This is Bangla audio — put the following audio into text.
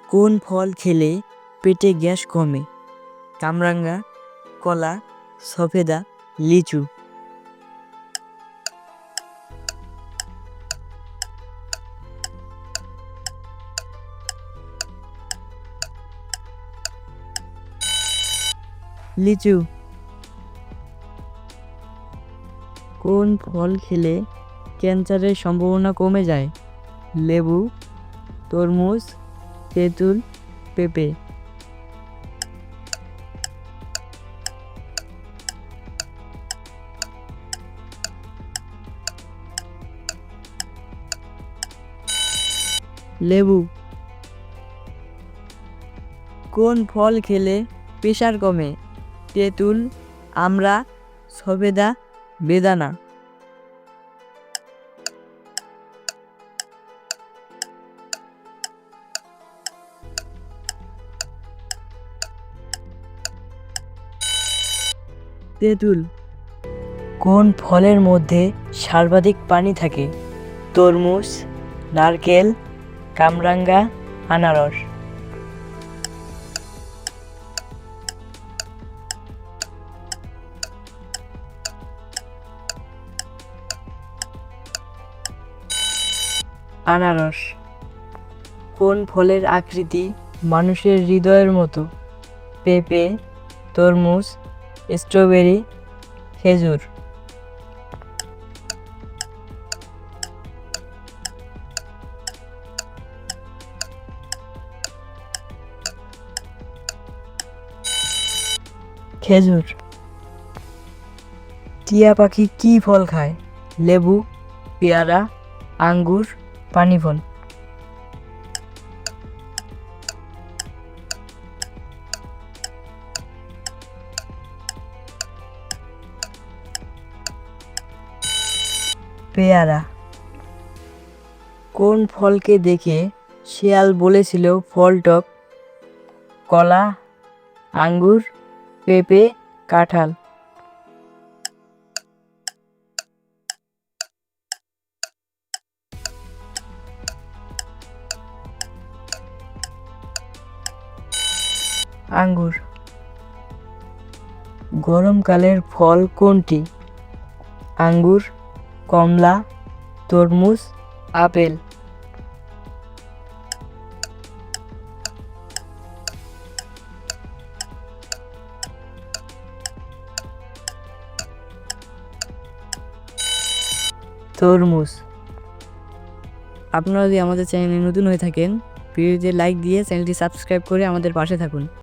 কোন ফল খেলে পেটে গ্যাস কমে? কামরাঙ্গা, কলা, সফেদা, লিচু। লিচু। কোন ফল খেলে ক্যান্সারের সম্ভাবনা কমে যায়? লেবু, তরমুজ, তেঁতুল, পেঁপে। লেবু। কোন ফল খেলে প্রেসার কমে? তেঁতুল, আমড়া, সফেদা, বেদানা। তেঁতুল। কোন ফলের মধ্যে সর্বাধিক পানি থাকে? তরমুজ, নারকেল, কামরাঙ্গা, আনারস। আনারস। কোন ফলের আকৃতি মানুষের হৃদয়ের মতো? পেঁপে, তরমুজ, স্ট্রবেরি, খেজুর। খেজুর। টিয়া পাখি কি ফল খায়? লেবু, পেয়ারা, আঙ্গুর, পানি ফল। পেয়ারা। কোন ফলকে দেখে শিয়াল বলেছিল ফল টক? কলা, আঙ্গুর, পেঁপে, কাঁঠাল। আঙ্গুর। গরমকালের ফল কোনটি? আঙ্গুর, কমলা, তরমুজ, আপেল। তরমুজ। আপনারা যদি আমাদের চ্যানেলে নতুন হয়ে থাকেন, ভিডিওতে লাইক দিয়ে চ্যানেলটি সাবস্ক্রাইব করে আমাদের পাশে থাকুন।